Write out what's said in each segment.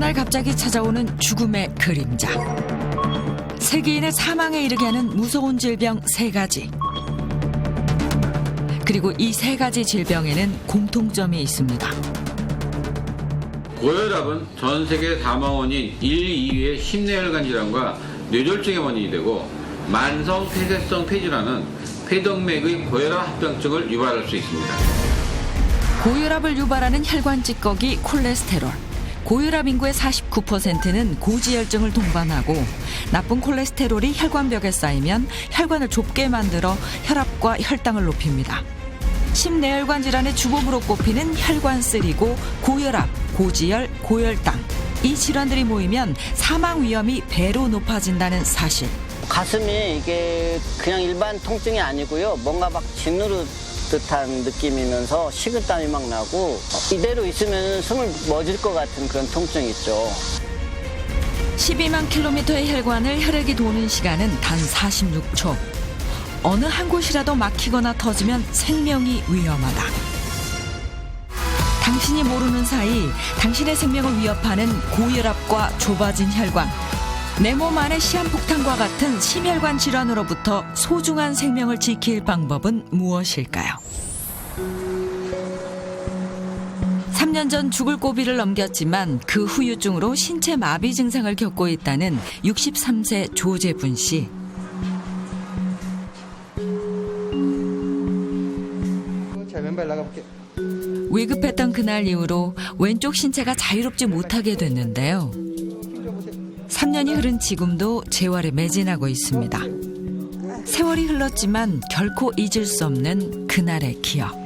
날 갑자기 찾아오는 죽음의 그림자. 세계인을 사망에 이르게 하는 무서운 질병 3가지. 그리고 이 3가지 질병에는 공통점이 있습니다. 고혈압은 전 세계 사망 원인 1, 2위의 심내혈관 질환과 뇌졸중의 원인이 되고, 만성 폐쇄성 폐질환은 폐동맥의 고혈압 합병증을 유발할 수 있습니다. 고혈압을 유발하는 혈관 찌꺼기 콜레스테롤. 고혈압 인구의 49%는 고지혈증을 동반하고, 나쁜 콜레스테롤이 혈관벽에 쌓이면 혈관을 좁게 만들어 혈압과 혈당을 높입니다. 심내혈관 질환의 주범으로 꼽히는 혈관 쓰리고, 고혈압, 고지혈, 고혈당. 이 질환들이 모이면 사망 위험이 배로 높아진다는 사실. 가슴이 이게 그냥 일반 통증이 아니고요. 뭔가 막 짓누르 듯한 느낌이면서 식은땀이 막 나고, 이대로 있으면 숨을 멎을 것 같은 그런 통증이 있죠. 12만 킬로미터의 혈관을 혈액이 도는 시간은 단 46초. 어느 한 곳이라도 막히거나 터지면 생명이 위험하다. 당신이 모르는 사이 당신의 생명을 위협하는 고혈압과 좁아진 혈관. 내 몸 안의 시한폭탄과 같은 심혈관 질환으로부터 소중한 생명을 지킬 방법은 무엇일까요? 3년 전 죽을 고비를 넘겼지만 그 후유증으로 신체 마비 증상을 겪고 있다는 63세 조재분 씨. 자, 왼발 나가볼게. 위급했던 그날 이후로 왼쪽 신체가 자유롭지 못하게 됐는데요. 3년이 흐른 지금도 재활에 매진하고 있습니다. 세월이 흘렀지만 결코 잊을 수 없는 그날의 기억.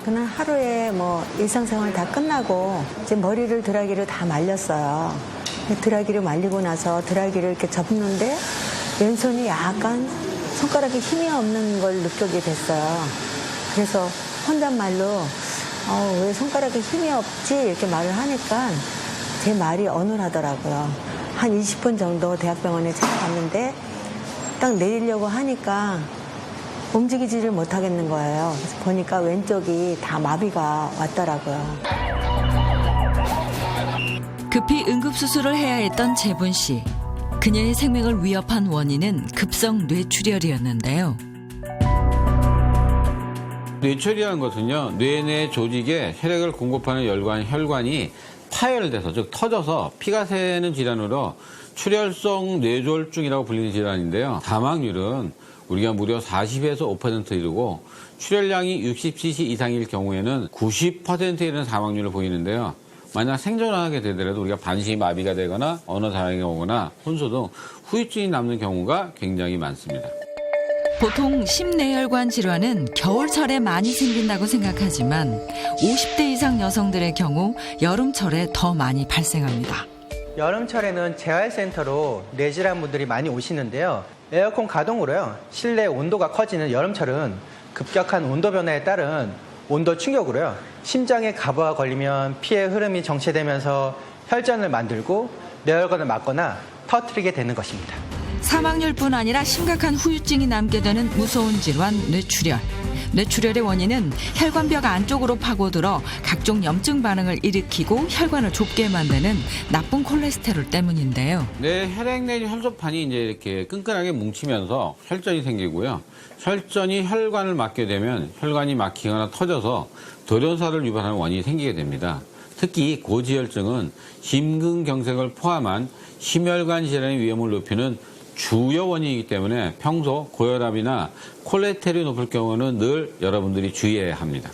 그날 하루에 일상생활 다 끝나고 이제 머리를 드라이기로 다 말렸어요. 드라이기로 말리고 나서 드라이기를 이렇게 접는데 왼손이 약간 손가락에 힘이 없는 걸 느끼게 됐어요. 그래서 혼잣말로 왜 손가락에 힘이 없지? 이렇게 말을 하니까 제 말이 어눌하더라고요. 한 20분 정도 대학병원에 찾아갔는데 딱 내리려고 하니까 움직이지를 못하겠는 거예요. 그래서 보니까 왼쪽이 다 마비가 왔더라고요. 급히 응급수술을 해야 했던 재분 씨. 그녀의 생명을 위협한 원인은 급성 뇌출혈이었는데요. 뇌출혈이라는 것은요, 뇌내 조직에 혈액을 공급하는 혈관이 파열돼서, 즉 터져서 피가 새는 질환으로 출혈성 뇌졸중이라고 불리는 질환인데요. 사망률은 우리가 무려 40에서 5% 이르고, 출혈량이 60cc 이상일 경우에는 90%에 이르는 사망률을 보이는데요. 만약 생존하게 되더라도 우리가 반신이 마비가 되거나 언어 장애가 오거나 혼수 등 후유증이 남는 경우가 굉장히 많습니다. 보통 심내혈관 질환은 겨울철에 많이 생긴다고 생각하지만 50대 이상 여성들의 경우 여름철에 더 많이 발생합니다. 여름철에는 재활센터로 뇌질환 분들이 많이 오시는데요. 에어컨 가동으로요, 실내 온도가 커지는 여름철은 급격한 온도 변화에 따른 온도 충격으로요, 심장에 가부가 걸리면 피의 흐름이 정체되면서 혈전을 만들고 뇌혈관을 막거나 터뜨리게 되는 것입니다. 사망률뿐 아니라 심각한 후유증이 남게 되는 무서운 질환 뇌출혈. 뇌출혈의 원인은 혈관벽 안쪽으로 파고들어 각종 염증 반응을 일으키고 혈관을 좁게 만드는 나쁜 콜레스테롤 때문인데요. 뇌 혈액 내지 혈소판이 이제 이렇게 끈끈하게 뭉치면서 혈전이 생기고요. 혈전이 혈관을 막게 되면 혈관이 막히거나 터져서 돌연사를 유발하는 원인이 생기게 됩니다. 특히 고지혈증은 심근경색을 포함한 심혈관 질환의 위험을 높이는 주요 원인이기 때문에 평소 고혈압이나 콜레스테롤이 높을 경우는 늘 여러분들이 주의해야 합니다.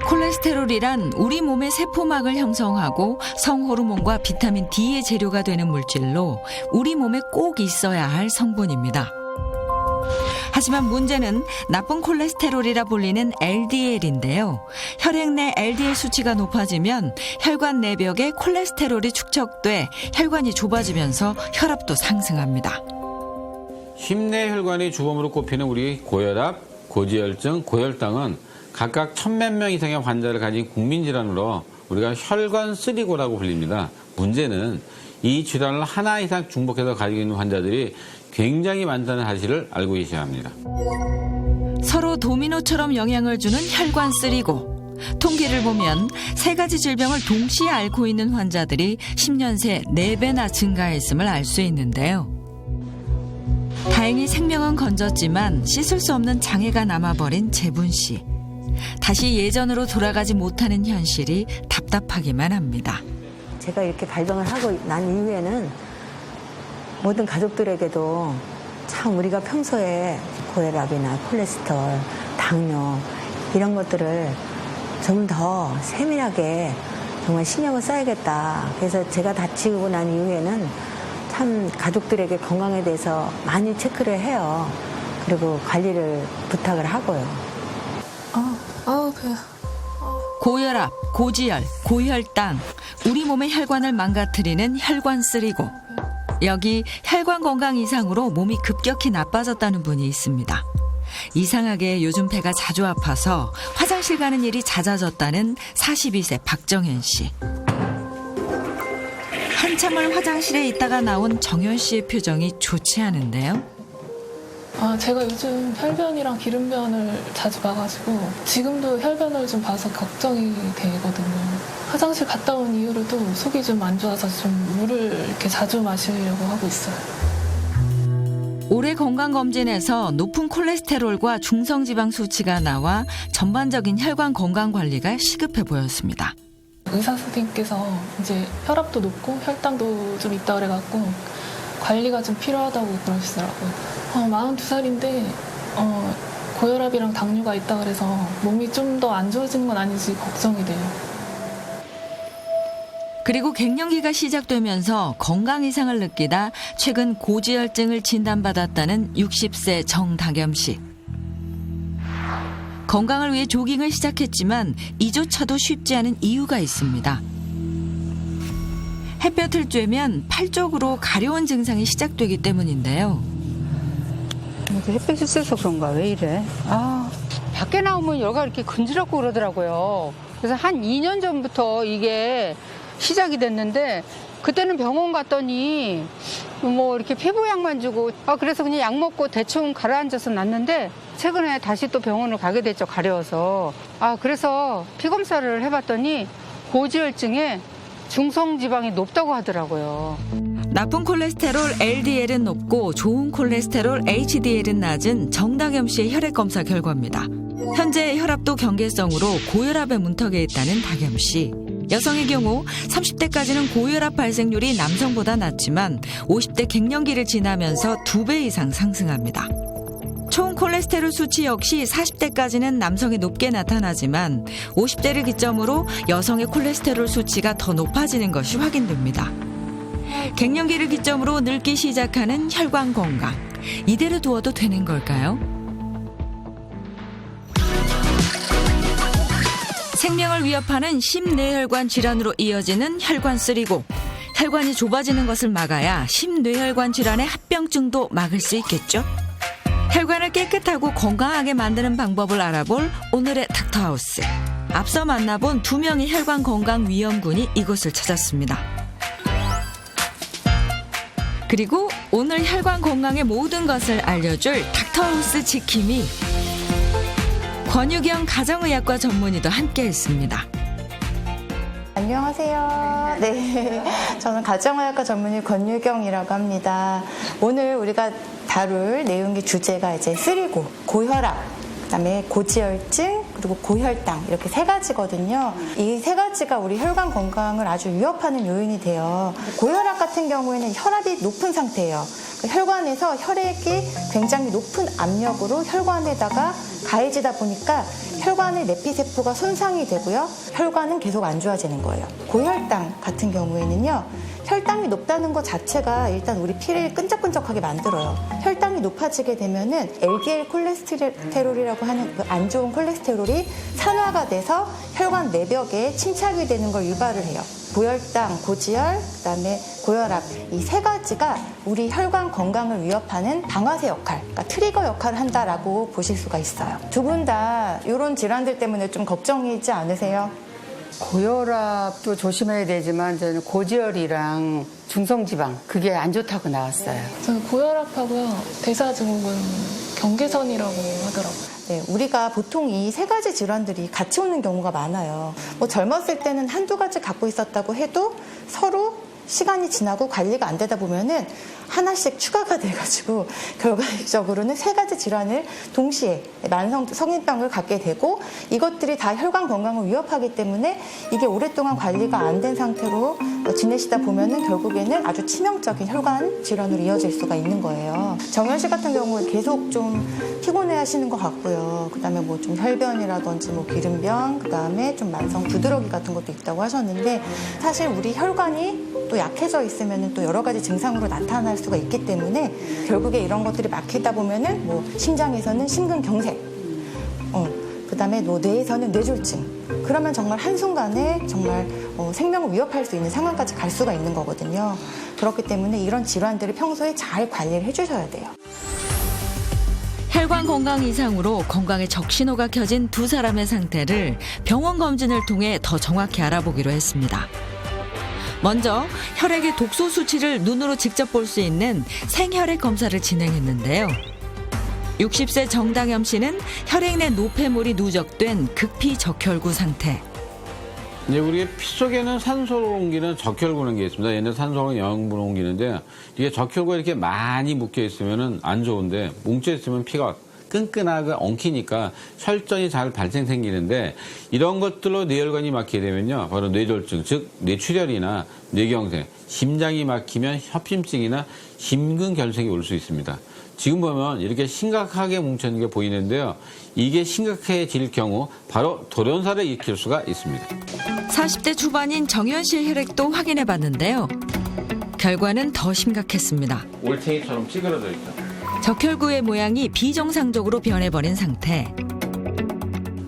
콜레스테롤이란 우리 몸의 세포막을 형성하고 성호르몬과 비타민 D의 재료가 되는 물질로 우리 몸에 꼭 있어야 할 성분입니다. 하지만 문제는 나쁜 콜레스테롤이라 불리는 LDL인데요. 혈액 내 LDL 수치가 높아지면 혈관 내벽에 콜레스테롤이 축적돼 혈관이 좁아지면서 혈압도 상승합니다. 심내혈관의 주범으로 꼽히는 우리 고혈압, 고지혈증, 고혈당은 각각 1000몇 명 이상의 환자를 가진 국민질환으로 우리가 혈관 쓰리고라고 불립니다. 문제는 이 질환을 하나 이상 중복해서 가지고 있는 환자들이 굉장히 많다는 사실을 알고 계셔야 합니다. 서로 도미노처럼 영향을 주는 혈관 쓰리고 통계를 보면 세 가지 질병을 동시에 앓고 있는 환자들이 10년 새 4배나 증가했음을 알 수 있는데요. 다행히 생명은 건졌지만 씻을 수 없는 장애가 남아버린 재분 씨. 다시 예전으로 돌아가지 못하는 현실이 답답하기만 합니다. 제가 이렇게 발병을 하고 난 이후에는 모든 가족들에게도 참 우리가 평소에 고혈압이나 콜레스테롤, 당뇨 이런 것들을 좀 더 세밀하게 정말 신경을 써야겠다. 그래서 제가 다치고 난 이후에는 참 가족들에게 건강에 대해서 많이 체크를 해요. 그리고 관리를 부탁을 하고요. 배야. 고혈압, 고지혈, 고혈당, 우리 몸의 혈관을 망가뜨리는 혈관 쓰리고 여기 혈관 건강 이상으로 몸이 급격히 나빠졌다는 분이 있습니다. 이상하게 요즘 배가 자주 아파서 화장실 가는 일이 잦아졌다는 42세 박정현 씨. 한참을 화장실에 있다가 나온 정현 씨의 표정이 좋지 않은데요. 제가 요즘 혈변이랑 기름변을 자주 봐가지고 지금도 혈변을 좀 봐서 걱정이 되거든요. 화장실 갔다 온 이후로도 속이 좀 안 좋아서 좀 물을 이렇게 자주 마시려고 하고 있어요. 올해 건강검진에서 높은 콜레스테롤과 중성지방 수치가 나와 전반적인 혈관 건강 관리가 시급해 보였습니다. 의사 선생님께서 이제 혈압도 높고 혈당도 좀 있다 그래갖고 관리가 좀 필요하다고 그러시더라고요. 42살인데 고혈압이랑 당뇨가 있다 그래서 몸이 좀 더 안 좋아지는 건 아닌지 걱정이 돼요. 그리고 갱년기가 시작되면서 건강 이상을 느끼다 최근 고지혈증을 진단받았다는 60세 정다겸 씨. 건강을 위해 조깅을 시작했지만 이조차도 쉽지 않은 이유가 있습니다. 햇볕을 쬐면 팔 쪽으로 가려운 증상이 시작되기 때문인데요. 햇빛이 세서 그런가? 왜 이래? 밖에 나오면 여기가 이렇게 근지럽고 그러더라고요. 그래서 한 2년 전부터 이게 시작이 됐는데 그때는 병원 갔더니 뭐 이렇게 피부약만 주고 그래서 그냥 약 먹고 대충 가라앉아서 났는데 최근에 다시 또 병원을 가게 됐죠. 가려워서. 그래서 피 검사를 해봤더니 고지혈증에 중성지방이 높다고 하더라고요. 나쁜 콜레스테롤 LDL은 높고 좋은 콜레스테롤 HDL은 낮은 정다겸 씨의 혈액 검사 결과입니다. 현재 혈압도 경계성으로 고혈압의 문턱에 있다는 다겸 씨. 여성의 경우 30대까지는 고혈압 발생률이 남성보다 낮지만 50대 갱년기를 지나면서 2배 이상 상승합니다. 총 콜레스테롤 수치 역시 40대까지는 남성이 높게 나타나지만 50대를 기점으로 여성의 콜레스테롤 수치가 더 높아지는 것이 확인됩니다. 갱년기를 기점으로 늙기 시작하는 혈관 건강. 이대로 두어도 되는 걸까요? 생명을 위협하는 심뇌혈관 질환으로 이어지는 혈관 쓰리고 혈관이 좁아지는 것을 막아야 심뇌혈관 질환의 합병증도 막을 수 있겠죠? 혈관을 깨끗하고 건강하게 만드는 방법을 알아볼 오늘의 닥터하우스. 앞서 만나본 2명의 혈관 건강 위험군이 이곳을 찾았습니다. 그리고 오늘 혈관 건강의 모든 것을 알려줄 닥터하우스 지킴이 권유경 가정의학과 전문의도 함께했습니다. 안녕하세요. 네, 저는 가정의학과 전문의 권유경이라고 합니다. 오늘 우리가 다룰 내용의 주제가 이제 쓰리고, 고혈압, 그다음에 고지혈증, 그리고 고혈당 이렇게 3가지거든요. 이 3가지가 우리 혈관 건강을 아주 위협하는 요인이 돼요. 고혈압 같은 경우에는 혈압이 높은 상태예요. 혈관에서 혈액이 굉장히 높은 압력으로 혈관에다가 가해지다 보니까 혈관의 내피세포가 손상이 되고요. 혈관은 계속 안 좋아지는 거예요. 고혈당 같은 경우에는요. 혈당이 높다는 것 자체가 일단 우리 피를 끈적끈적하게 만들어요. 혈당이 높아지게 되면은 LDL 콜레스테롤이라고 하는 그 안 좋은 콜레스테롤이 산화가 돼서 혈관 내벽에 침착이 되는 걸 유발을 해요. 고혈당, 고지혈, 그다음에 고혈압 이 3가지가 우리 혈관 건강을 위협하는 방아쇠 역할, 그러니까 트리거 역할을 한다라고 보실 수가 있어요. 두 분 다 이런 질환들 때문에 좀 걱정이지 않으세요? 고혈압도 조심해야 되지만 저는 고지혈이랑 중성지방 그게 안 좋다고 나왔어요. 저는 고혈압하고요 대사증후군 경계선이라고 하더라고요. 네, 우리가 보통 이 세 가지 질환들이 같이 오는 경우가 많아요. 뭐 젊었을 때는 한두 가지 갖고 있었다고 해도 서로 시간이 지나고 관리가 안 되다 보면은 하나씩 추가가 돼가지고 결과적으로는 세 가지 질환을 동시에 만성 성인병을 갖게 되고 이것들이 다 혈관 건강을 위협하기 때문에 이게 오랫동안 관리가 안 된 상태로 지내시다 보면은 결국에는 아주 치명적인 혈관 질환으로 이어질 수가 있는 거예요. 정현 씨 같은 경우는 계속 좀 피곤해 하시는 것 같고요. 그다음에 뭐 좀 혈변이라든지 뭐 기름병, 그다음에 좀 만성 두드러기 같은 것도 있다고 하셨는데 사실 우리 혈관이 또 약해져 있으면 또 여러 가지 증상으로 나타날 수가 있기 때문에 결국에 이런 것들이 막히다 보면은 뭐 심장에서는 심근경색, 그다음에 뭐 뇌에서는 뇌졸중. 그러면 정말 한순간에 정말 생명을 위협할 수 있는 상황까지 갈 수가 있는 거거든요. 그렇기 때문에 이런 질환들을 평소에 잘 관리를 해주셔야 돼요. 혈관 건강 이상으로 건강에 적신호가 켜진 두 사람의 상태를 병원 검진을 통해 더 정확히 알아보기로 했습니다. 먼저 혈액의 독소 수치를 눈으로 직접 볼 수 있는 생혈액 검사를 진행했는데요. 60세 정당염 씨는 혈액 내 노폐물이 누적된 극피 적혈구 상태. 이제 우리 피 속에는 산소를 옮기는 적혈구라는 게 있습니다. 얘는 산소랑 영양분을 옮기는데 이게 적혈구가 이렇게 많이 묶여 있으면은 안 좋은데 뭉쳐 있으면 피가 끈끈하게 엉키니까 혈전이 잘 생기는데 이런 것들로 뇌혈관이 막히게 되면요. 바로 뇌졸중, 즉 뇌출혈이나 뇌경색, 심장이 막히면 협심증이나 심근결석이 올 수 있습니다. 지금 보면 이렇게 심각하게 뭉쳐있는 게 보이는데요. 이게 심각해질 경우 바로 돌연사를 일으킬 수가 있습니다. 40대 초반인 정현 씨의 혈액도 확인해 봤는데요. 결과는 더 심각했습니다. 올챙이처럼 찌그러져 있죠. 적혈구의 모양이 비정상적으로 변해버린 상태.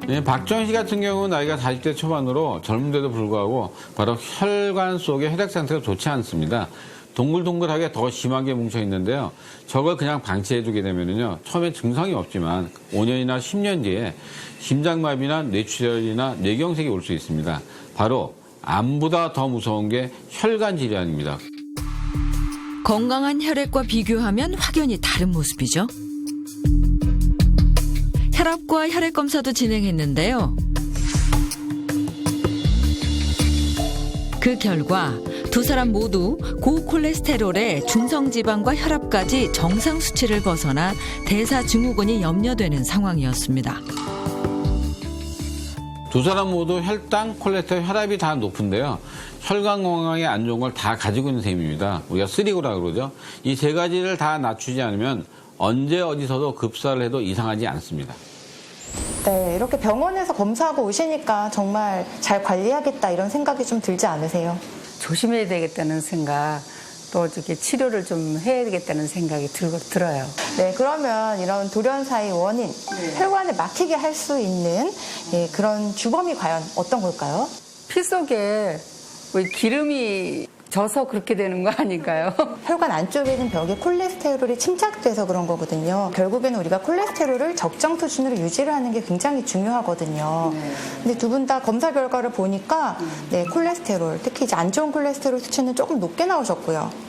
네, 박정희 씨 같은 경우는 나이가 40대 초반으로 젊은데도 불구하고 바로 혈관 속의 혈액 상태가 좋지 않습니다. 동글동글하게 더 심하게 뭉쳐 있는데요. 저걸 그냥 방치해두게 되면요. 처음에 증상이 없지만 5년이나 10년 뒤에 심장마비나 뇌출혈이나 뇌경색이 올 수 있습니다. 바로 암보다 더 무서운 게 혈관 질환입니다. 건강한 혈액과 비교하면 확연히 다른 모습이죠. 혈압과 혈액 검사도 진행했는데요. 그 결과 두 사람 모두 고콜레스테롤에 중성지방과 혈압까지 정상 수치를 벗어나 대사증후군이 염려되는 상황이었습니다. 두 사람 모두 혈당, 콜레스테롤, 혈압이 다 높은데요. 혈관 건강에 안 좋은 걸 다 가지고 있는 셈입니다. 우리가 쓰리고라고 그러죠. 이 세 가지를 다 낮추지 않으면 언제 어디서도 급사를 해도 이상하지 않습니다. 네, 이렇게 병원에서 검사하고 오시니까 정말 잘 관리하겠다 이런 생각이 좀 들지 않으세요? 조심해야 되겠다는 생각, 또 이렇게 치료를 좀 해야 되겠다는 생각이 들어요. 네, 그러면 이런 돌연사의 원인, 혈관을 막히게 할 수 있는 그런 주범이 과연 어떤 걸까요? 피 속에 왜 기름이 져서 그렇게 되는 거 아닐까요? 혈관 안쪽에 있는 벽에 콜레스테롤이 침착돼서 그런 거거든요. 결국에는 우리가 콜레스테롤을 적정 수준으로 유지를 하는 게 굉장히 중요하거든요. 근데 두 분 다 검사 결과를 보니까 콜레스테롤, 특히 이제 안 좋은 콜레스테롤 수치는 조금 높게 나오셨고요.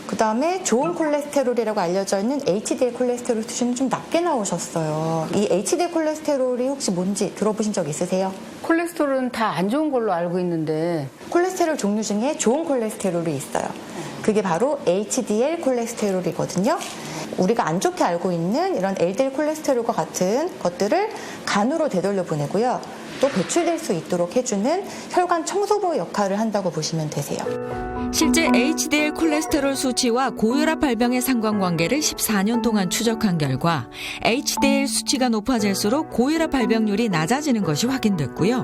그 다음에 좋은 콜레스테롤이라고 알려져 있는 HDL 콜레스테롤 수치는 좀 낮게 나오셨어요. 이 HDL 콜레스테롤이 혹시 뭔지 들어보신 적 있으세요? 콜레스테롤은 다 안 좋은 걸로 알고 있는데 콜레스테롤 종류 중에 좋은 콜레스테롤이 있어요. 그게 바로 HDL 콜레스테롤이거든요. 우리가 안 좋게 알고 있는 이런 LDL 콜레스테롤과 같은 것들을 간으로 되돌려 보내고요. 또 배출될 수 있도록 해주는 혈관 청소부 역할을 한다고 보시면 되세요. 실제 HDL 콜레스테롤 수치와 고혈압 발병의 상관관계를 14년 동안 추적한 결과 HDL 수치가 높아질수록 고혈압 발병률이 낮아지는 것이 확인됐고요.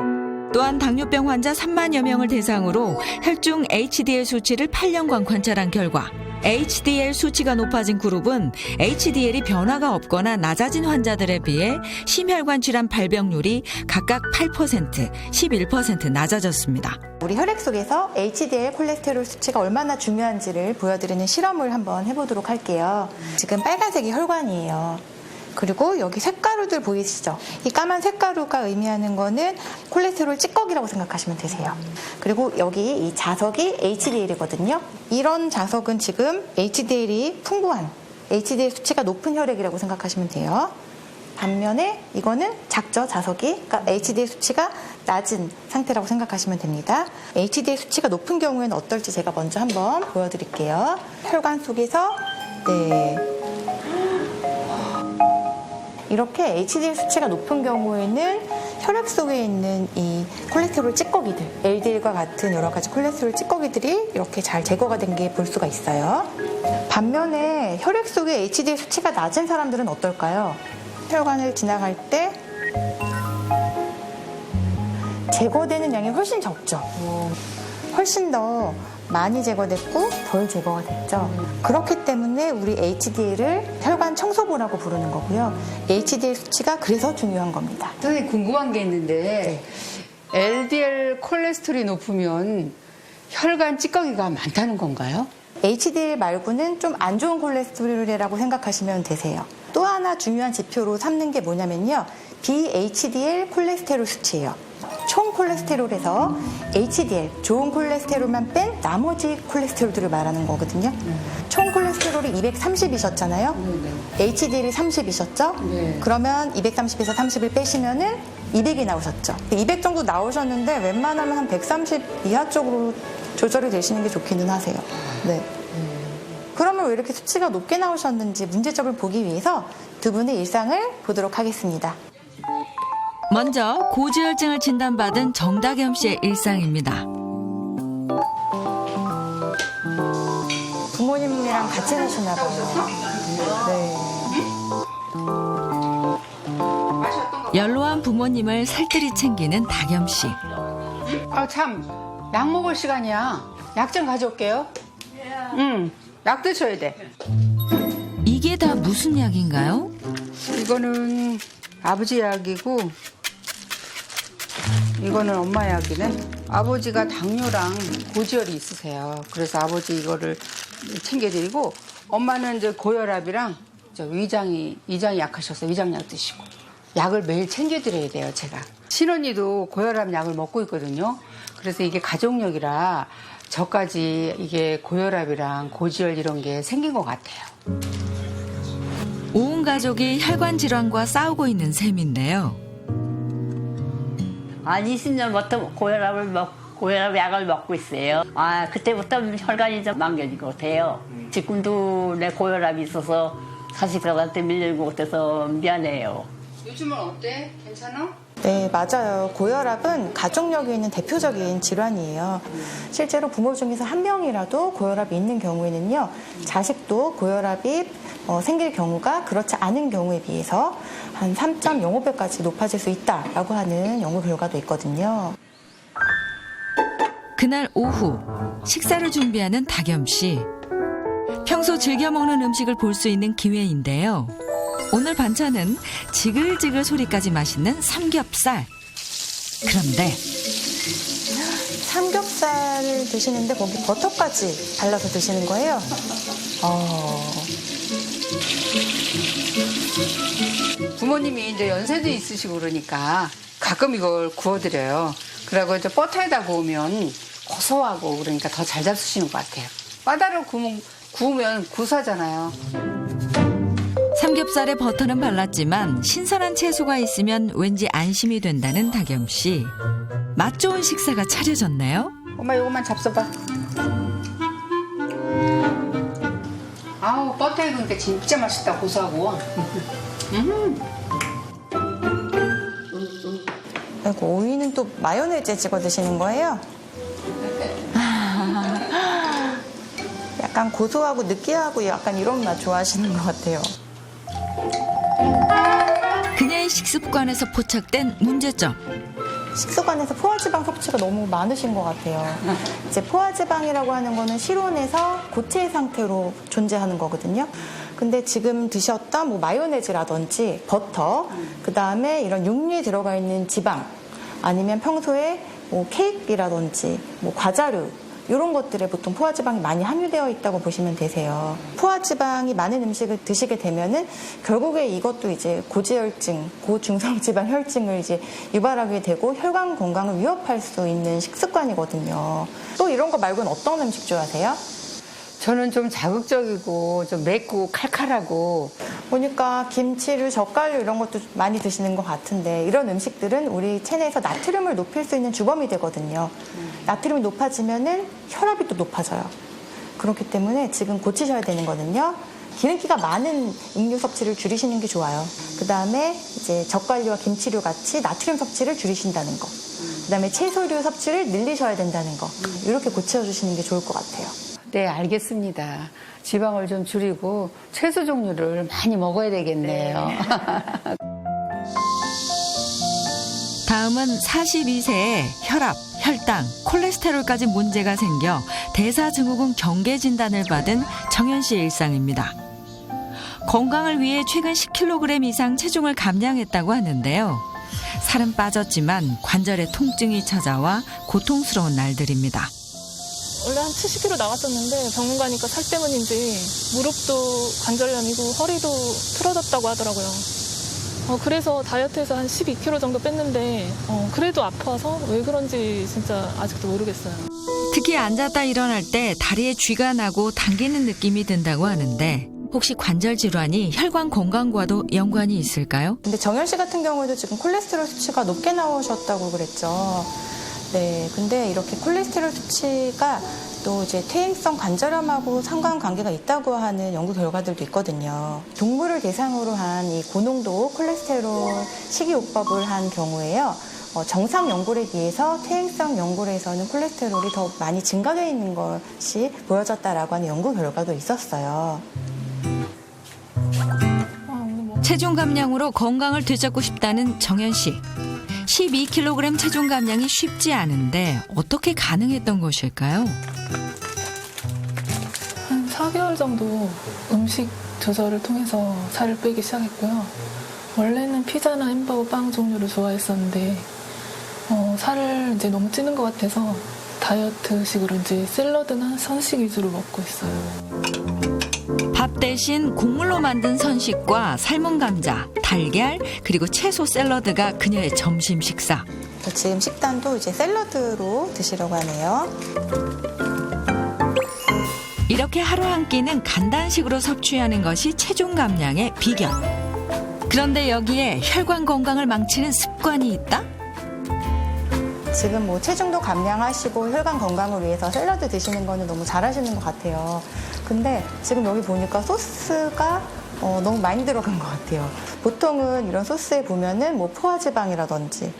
또한 당뇨병 환자 3만여 명을 대상으로 혈중 HDL 수치를 8년간 관찰한 결과 HDL 수치가 높아진 그룹은 HDL이 변화가 없거나 낮아진 환자들에 비해 심혈관 질환 발병률이 각각 8%, 11% 낮아졌습니다. 우리 혈액 속에서 HDL 콜레스테롤 수치가 얼마나 중요한지를 보여드리는 실험을 한번 해보도록 할게요. 지금 빨간색이 혈관이에요. 그리고 여기 색가루들 보이시죠? 이 까만 색가루가 의미하는 거는 콜레스테롤 찌꺼기라고 생각하시면 되세요. 그리고 여기 이 자석이 HDL이거든요. 이런 자석은 지금 HDL이 풍부한 HDL 수치가 높은 혈액이라고 생각하시면 돼요. 반면에 이거는 작죠, 자석이. 그러니까 HDL 수치가 낮은 상태라고 생각하시면 됩니다. HDL 수치가 높은 경우에는 어떨지 제가 먼저 한번 보여드릴게요. 혈관 속에서 이렇게 HDL 수치가 높은 경우에는 혈액 속에 있는 이 콜레스테롤 찌꺼기들, LDL과 같은 여러 가지 콜레스테롤 찌꺼기들이 이렇게 잘 제거가 된 게 볼 수가 있어요. 반면에 혈액 속에 HDL 수치가 낮은 사람들은 어떨까요? 혈관을 지나갈 때 제거되는 양이 훨씬 적죠. 훨씬 더 많이 제거됐고 덜 제거가 됐죠. 그렇기 때문에 우리 HDL을 혈관 청소부라고 부르는 거고요. HDL 수치가 그래서 중요한 겁니다. 선생님 궁금한 게 있는데 LDL 콜레스테롤이 높으면 혈관 찌꺼기가 많다는 건가요? HDL 말고는 좀 안 좋은 콜레스테롤이라고 생각하시면 되세요. 또 하나 중요한 지표로 삼는 게 뭐냐면요. BHDL 콜레스테롤 수치예요. 총 콜레스테롤에서 HDL, 좋은 콜레스테롤만 뺀 나머지 콜레스테롤들을 말하는 거거든요. 총 콜레스테롤이 230이셨잖아요. HDL이 30이셨죠? 그러면 230에서 30을 빼시면은 200이 나오셨죠. 200 정도 나오셨는데 웬만하면 한 130 이하 쪽으로 조절이 되시는 게 좋기는 하세요. 네. 그러면 왜 이렇게 수치가 높게 나오셨는지 문제점을 보기 위해서 두 분의 일상을 보도록 하겠습니다. 먼저 고지혈증을 진단받은 정다겸 씨의 일상입니다. 부모님이랑 같이 사시나 봐요. 네. 연로한 부모님을 살뜰히 챙기는 다겸 씨. 아, 참. 약 먹을 시간이야. 약 좀 가져올게요. 응. 약 드셔야 돼. 이게 다 무슨 약인가요? 이거는 아버지 약이고 이거는 엄마 약이네. 아버지가 당뇨랑 고지혈이 있으세요. 그래서 아버지 이거를 챙겨드리고 엄마는 이제 고혈압이랑 위장이 약하셔서 위장약 드시고 약을 매일 챙겨드려야 돼요, 제가. 신언니도 고혈압 약을 먹고 있거든요. 그래서 이게 가족력이라 저까지 이게 고혈압이랑 고지혈 이런 게 생긴 것 같아요. 온 가족이 혈관 질환과 싸우고 있는 셈인데요. 한 20년부터 고혈압 약을 먹고 있어요. 그때부터 혈관이 좀 망가진 것 같아요. 지금도 내 고혈압이 있어서 사식사한테 밀리고 못해서 미안해요. 요즘은 어때? 괜찮아? 네, 맞아요. 고혈압은 가족력에 있는 대표적인 질환이에요. 실제로 부모 중에서 한 명이라도 고혈압이 있는 경우에는요, 자식도 고혈압이 생길 경우가 그렇지 않은 경우에 비해서 한 3.05배까지 높아질 수 있다라고 하는 연구 결과도 있거든요. 그날 오후 식사를 준비하는 다겸 씨. 평소 즐겨 먹는 음식을 볼 수 있는 기회인데요. 오늘 반찬은 지글지글 소리까지 맛있는 삼겹살. 그런데 삼겹살을 드시는데 거기 버터까지 발라서 드시는 거예요. 부모님이 이제 연세도 있으시고 그러니까 가끔 이걸 구워드려요. 그리고 이제 버터에다 구우면 고소하고 그러니까 더 잘 잡수시는 것 같아요. 바다로 구우면 구수하잖아요. 삼겹살에 버터는 발랐지만 신선한 채소가 있으면 왠지 안심이 된다는 다겸 씨. 맛 좋은 식사가 차려졌네요. 엄마 이것만 잡숴봐. 아우 버터에 구우니까 진짜 맛있다. 고소하고. 아이고, 오이는 또 마요네즈에 찍어 드시는 거예요? 약간 고소하고 느끼하고 약간 이런 맛 좋아하시는 것 같아요. 그녀의 식습관에서 포착된 문제점. 식습관에서 포화지방 섭취가 너무 많으신 것 같아요. 이제 포화지방이라고 하는 거는 실온에서 고체 상태로 존재하는 거거든요. 근데 지금 드셨던 뭐 마요네즈라든지 버터, 그 다음에 이런 육류에 들어가 있는 지방, 아니면 평소에 뭐 케이크라든지 뭐 과자류, 이런 것들에 보통 포화지방이 많이 함유되어 있다고 보시면 되세요. 포화지방이 많은 음식을 드시게 되면은 결국에 이것도 이제 고지혈증, 고중성지방 혈증을 이제 유발하게 되고 혈관 건강을 위협할 수 있는 식습관이거든요. 또 이런 거 말고는 어떤 음식 좋아하세요? 저는 좀 자극적이고 좀 맵고 칼칼하고 보니까 김치를 젓갈류 이런 것도 많이 드시는 것 같은데 이런 음식들은 우리 체내에서 나트륨을 높일 수 있는 주범이 되거든요. 나트륨이 높아지면은 혈압이 또 높아져요. 그렇기 때문에 지금 고치셔야 되는 거는요. 기름기가 많은 음료 섭취를 줄이시는 게 좋아요. 그 다음에 이제 젓갈류와 김치류 같이 나트륨 섭취를 줄이신다는 거. 그 다음에 채소류 섭취를 늘리셔야 된다는 거. 이렇게 고쳐주시는 게 좋을 것 같아요. 네, 알겠습니다. 지방을 좀 줄이고 채소 종류를 많이 먹어야 되겠네요. 다음은 42세에 혈압, 혈당, 콜레스테롤까지 문제가 생겨 대사증후군 경계 진단을 받은 정현 씨의 일상입니다. 건강을 위해 최근 10kg 이상 체중을 감량했다고 하는데요. 살은 빠졌지만 관절에 통증이 찾아와 고통스러운 날들입니다. 원래 한 70kg 나갔었는데 병원 가니까 살 때문인지 무릎도 관절염이고 허리도 틀어졌다고 하더라고요. 그래서 다이어트해서 한 12kg 정도 뺐는데 그래도 아파서 왜 그런지 진짜 아직도 모르겠어요. 특히 앉았다 일어날 때 다리에 쥐가 나고 당기는 느낌이 든다고 하는데 혹시 관절 질환이 혈관 건강과도 연관이 있을까요? 근데 정현 씨 같은 경우도 지금 콜레스테롤 수치가 높게 나오셨다고 그랬죠. 네, 근데 이렇게 콜레스테롤 수치가 또 이제 퇴행성 관절염하고 상관관계가 있다고 하는 연구 결과들도 있거든요. 동물을 대상으로 한 이 고농도 콜레스테롤 식이요법을 한 경우에요. 정상 연골에 비해서 퇴행성 연골에서는 콜레스테롤이 더 많이 증가되어 있는 것이 보여졌다라고 하는 연구 결과도 있었어요. 체중 감량으로 건강을 되찾고 싶다는 정현 씨. 12kg 체중 감량이 쉽지 않은데 어떻게 가능했던 것일까요? 한 4개월 정도 음식 조절을 통해서 살을 빼기 시작했고요. 원래는 피자나 햄버거, 빵 종류를 좋아했었는데 살을 이제 너무 찌는 것 같아서 다이어트식으로 이제 샐러드나 선식 위주로 먹고 있어요. 밥 대신 곡물로 만든 선식과 삶은 감자, 달걀, 그리고 채소 샐러드가 그녀의 점심 식사. 지금 식단도 이제 샐러드로 드시려고 하네요. 이렇게 하루 한 끼는 간단식으로 섭취하는 것이 체중 감량의 비결. 그런데 여기에 혈관 건강을 망치는 습관이 있다? 지금 뭐 체중도 감량하시고 혈관 건강을 위해서 샐러드 드시는 거는 너무 잘하시는 것 같아요. 근데 지금 여기 보니까 소스가 너무 많이 들어간 것 같아요. 보통은 이런 소스에 보면은 뭐 포화지방이라든지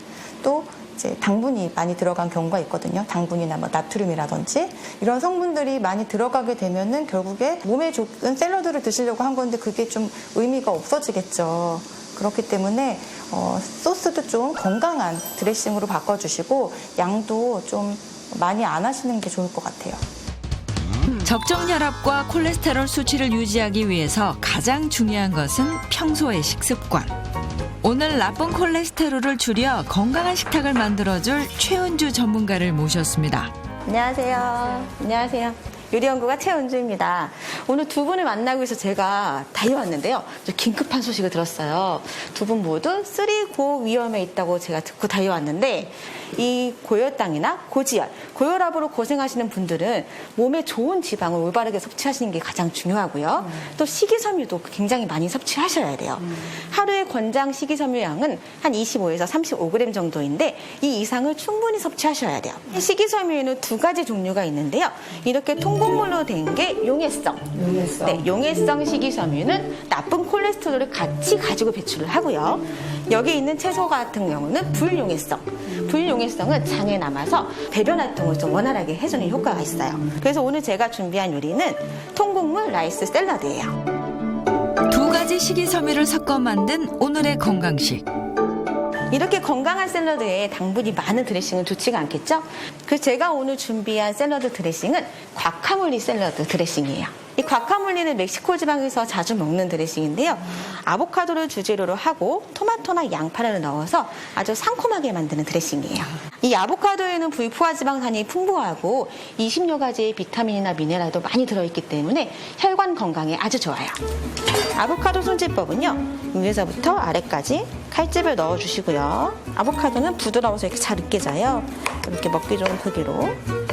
또 이제 당분이 많이 들어간 경우가 있거든요. 당분이나 뭐 나트륨이라든지 이런 성분들이 많이 들어가게 되면은 결국에 몸에 좋은 샐러드를 드시려고 한 건데 그게 좀 의미가 없어지겠죠. 그렇기 때문에 소스도 좀 건강한 드레싱으로 바꿔주시고 양도 좀 많이 안 하시는 게 좋을 것 같아요. 적정 혈압과 콜레스테롤 수치를 유지하기 위해서 가장 중요한 것은 평소의 식습관. 오늘 나쁜 콜레스테롤을 줄여 건강한 식탁을 만들어줄 최은주 전문가를 모셨습니다. 안녕하세요. 안녕하세요. 요리연구가 최은주입니다. 오늘 두 분을 만나고 있어서 제가 달려왔는데요. 긴급한 소식을 들었어요. 두 분 모두 3고 위험에 있다고 제가 듣고 달려왔는데 이 고혈당이나 고지혈, 고혈압으로 고생하시는 분들은 몸에 좋은 지방을 올바르게 섭취하시는 게 가장 중요하고요. 또 식이섬유도 굉장히 많이 섭취하셔야 돼요. 하루의 권장 식이섬유량은 한 25에서 35g 정도인데 이 이상을 충분히 섭취하셔야 돼요. 식이섬유에는 두 가지 종류가 있는데요. 이렇게 통곡물로 된 게 용해성. 네, 용해성 식이섬유는 나쁜 콜레스테롤을 같이 가지고 배출을 하고요. 여기 있는 채소 같은 경우는 불용해성. 불용해성은 장에 남아서 배변 활동을 좀 원활하게 해주는 효과가 있어요. 그래서 오늘 제가 준비한 요리는 통곡물 라이스 샐러드예요. 두 가지 식이섬유를 섞어 만든 오늘의 건강식. 이렇게 건강한 샐러드에 당분이 많은 드레싱은 좋지가 않겠죠? 그래서 제가 오늘 준비한 샐러드 드레싱은 과카몰리 샐러드 드레싱이에요. 이 과카몰리는 멕시코 지방에서 자주 먹는 드레싱인데요. 아보카도를 주재료로 하고 토마토나 양파를 넣어서 아주 상콤하게 만드는 드레싱이에요. 이 아보카도에는 불포화지방산이 풍부하고 20여 가지의 비타민이나 미네랄도 많이 들어있기 때문에 혈관 건강에 아주 좋아요. 아보카도 손질법은요. 위에서부터 아래까지 칼집을 넣어주시고요. 아보카도는 부드러워서 이렇게 잘 으깨져요. 이렇게 먹기 좋은 크기로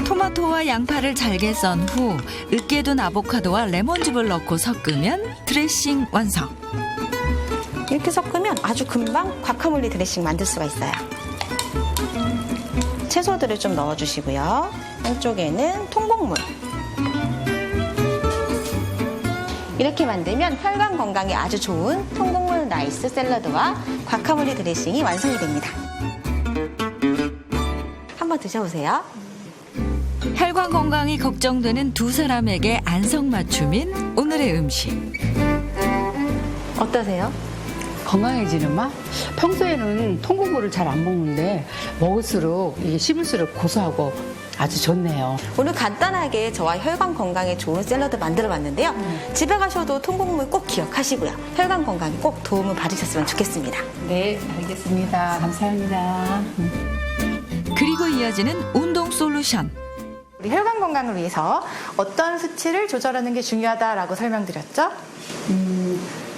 토마토와 양파를 잘게 썬 후 으깨 둔 아보카도와 레몬즙을 넣고 섞으면 드레싱 완성. 이렇게 섞으면 아주 금방 과카몰리 드레싱 만들 수가 있어요. 채소들을 좀 넣어주시고요. 한쪽에는 통곡물. 이렇게 만들면 혈관 건강에 아주 좋은 통곡물 라이스 샐러드와 과카몰리 드레싱이 완성이 됩니다. 한번 드셔보세요. 혈관 건강이 걱정되는 두 사람에게 안성맞춤인 오늘의 음식. 어떠세요? 건강해지는 맛? 평소에는 통곡물을 잘 안 먹는데 먹을수록 이게 씹을수록 고소하고 아주 좋네요. 오늘 간단하게 저와 혈관 건강에 좋은 샐러드 만들어 봤는데요. 집에 가셔도 통곡물 꼭 기억하시고요. 혈관 건강에 꼭 도움을 받으셨으면 좋겠습니다. 네, 알겠습니다. 감사합니다. 그리고 이어지는 운동 솔루션. 우리 혈관 건강을 위해서 어떤 수치를 조절하는 게 중요하다라고 설명드렸죠?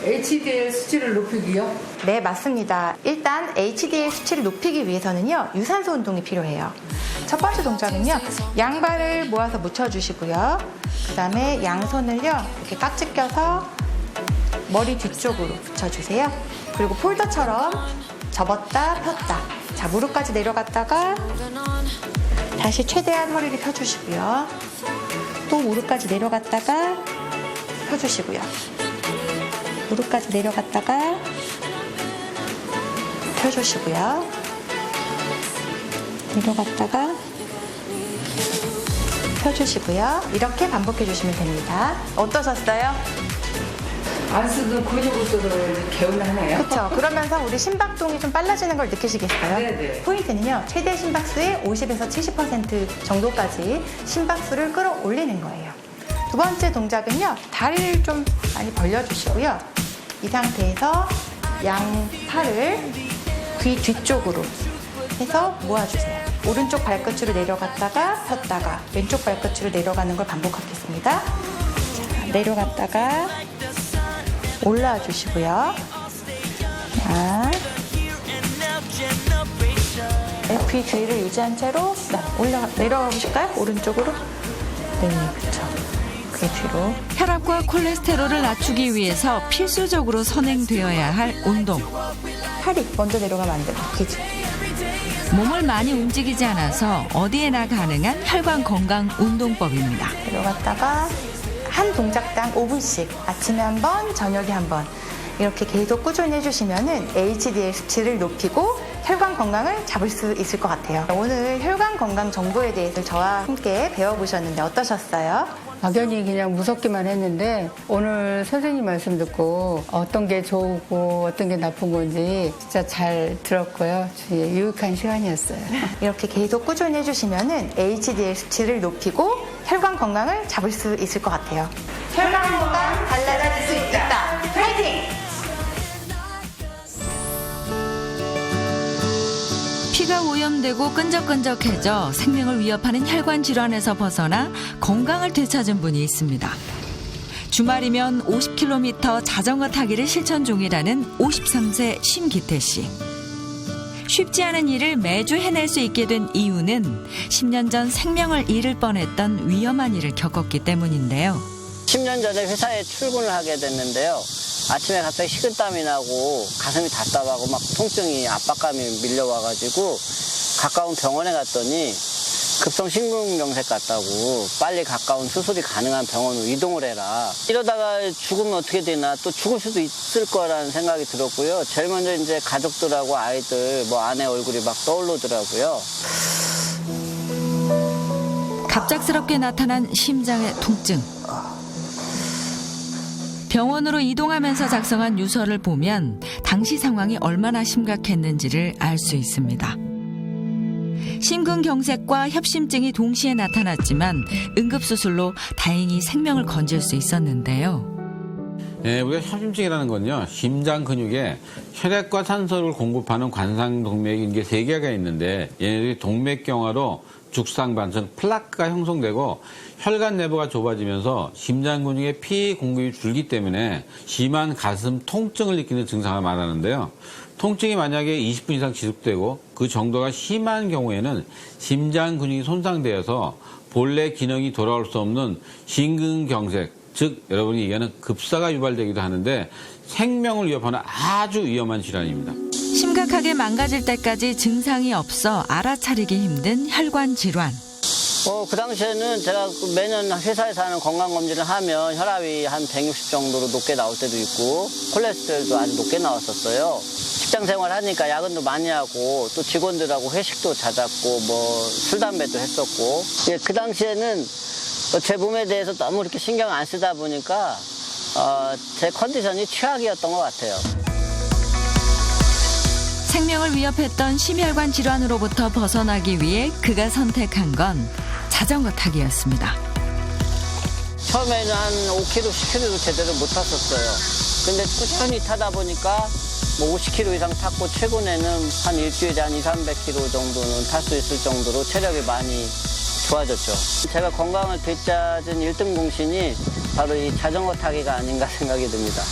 HDL 수치를 높이기요? 네, 맞습니다. 일단 HDL 수치를 높이기 위해서는요, 유산소 운동이 필요해요. 첫 번째 동작은요, 양발을 모아서 묻혀주시고요. 그 다음에 양손을요, 이렇게 깍지 껴서 머리 뒤쪽으로 붙여주세요. 그리고 폴더처럼 접었다 폈다. 자, 무릎까지 내려갔다가 다시 최대한 허리를 펴주시고요. 또 무릎까지 내려갔다가 펴주시고요. 무릎까지 내려갔다가 펴주시고요. 내려갔다가 펴주시고요. 이렇게 반복해 주시면 됩니다. 어떠셨어요? 안 쓰던 근육을 써도 개운하네요. 그렇죠. 그러면서 우리 심박동이 좀 빨라지는 걸 느끼시겠어요? 네네. 포인트는요, 최대 심박수의 50에서 70% 정도까지 심박수를 끌어올리는 거예요. 두 번째 동작은요, 다리를 좀 많이 벌려주시고요. 이 상태에서 양 팔을 귀 뒤쪽으로 해서 모아주세요. 오른쪽 발끝으로 내려갔다가 폈다가 왼쪽 발끝으로 내려가는 걸 반복하겠습니다. 자, 내려갔다가 올라와 주시고요. 자, 귀 뒤를 유지한 채로 내려가 보실까요? 오른쪽으로. 네, 그렇죠. 귀 뒤로. 혈압과 콜레스테롤을 낮추기 위해서 필수적으로 선행되어야 할 운동. 팔이 먼저 내려가면 안 돼요. 그죠? 몸을 많이 움직이지 않아서 어디에나 가능한 혈관 건강 운동법입니다. 내려갔다가 한 동작당 5분씩 아침에 한 번, 저녁에 한 번 이렇게 계속 꾸준히 해주시면은 HDL 수치를 높이고 혈관 건강을 잡을 수 있을 것 같아요. 오늘 혈관 건강 정보에 대해서 저와 함께 배워보셨는데 어떠셨어요? 막연히 그냥 무섭기만 했는데 오늘 선생님 말씀 듣고 어떤 게 좋고 어떤 게 나쁜 건지 진짜 잘 들었고요. 유익한 시간이었어요. 이렇게 계속 꾸준히 해주시면은 HDL 수치를 높이고 혈관 건강을 잡을 수 있을 것 같아요. 혈관 건강 달라질 수 있다. 파이팅! 피가 오염되고 끈적끈적해져 생명을 위협하는 혈관 질환에서 벗어나 건강을 되찾은 분이 있습니다. 주말이면 50km 자전거 타기를 실천 중이라는 53세 심기태 씨. 쉽지 않은 일을 매주 해낼 수 있게 된 이유는 10년 전 생명을 잃을 뻔했던 위험한 일을 겪었기 때문인데요. 10년 전에 회사에 출근을 하게 됐는데요. 아침에 갑자기 식은땀이 나고 가슴이 답답하고 막 통증이 압박감이 밀려와가지고 가까운 병원에 갔더니 급성 심근경색 같다고 빨리 가까운 수술이 가능한 병원으로 이동을 해라. 이러다가 죽으면 어떻게 되나 또 죽을 수도 있을 거라는 생각이 들었고요. 제일 먼저 이제 가족들하고 아이들 뭐 아내 얼굴이 막 떠오르더라고요. 갑작스럽게 나타난 심장의 통증. 병원으로 이동하면서 작성한 유서를 보면 당시 상황이 얼마나 심각했는지를 알 수 있습니다. 심근경색과 협심증이 동시에 나타났지만 응급수술로 다행히 생명을 건질 수 있었는데요. 네, 우리가 협심증이라는 건요, 심장 근육에 혈액과 산소를 공급하는 관상동맥이 이게 3개가 있는데 얘네들이 동맥경화로 죽상반성 플라크가 형성되고 혈관 내부가 좁아지면서 심장 근육에 피 공급이 줄기 때문에 심한 가슴 통증을 느끼는 증상을 말하는데요. 통증이 만약에 20분 이상 지속되고 그 정도가 심한 경우에는 심장 근육이 손상되어서 본래 기능이 돌아올 수 없는 심근경색, 즉 여러분이 얘기하는 급사가 유발되기도 하는데 생명을 위협하는 아주 위험한 질환입니다. 심각하게 망가질 때까지 증상이 없어 알아차리기 힘든 혈관 질환. 그 당시에는 제가 매년 회사에서 하는 건강검진을 하면 혈압이 한 160 정도로 높게 나올 때도 있고 콜레스테롤도 아주 높게 나왔었어요. 직장 생활 하니까 야근도 많이 하고 또 직원들하고 회식도 잦았고 뭐 술 담배도 했었고 그 당시에는 제 몸에 대해서 너무 이렇게 신경 안 쓰다 보니까 제 컨디션이 최악이었던 것 같아요. 생명을 위협했던 심혈관 질환으로부터 벗어나기 위해 그가 선택한 건 자전거 타기였습니다. 처음에는 한 5km, 10km도 제대로 못 탔었어요. 근데 꾸준히 타다 보니까 뭐 50km 이상 탔고 최근에는 한 일주일에 한 200-300km 정도는 탈 수 있을 정도로 체력이 많이 좋아졌죠. 제가 건강을 되찾은 1등 공신이 바로 이 자전거 타기가 아닌가 생각이 듭니다.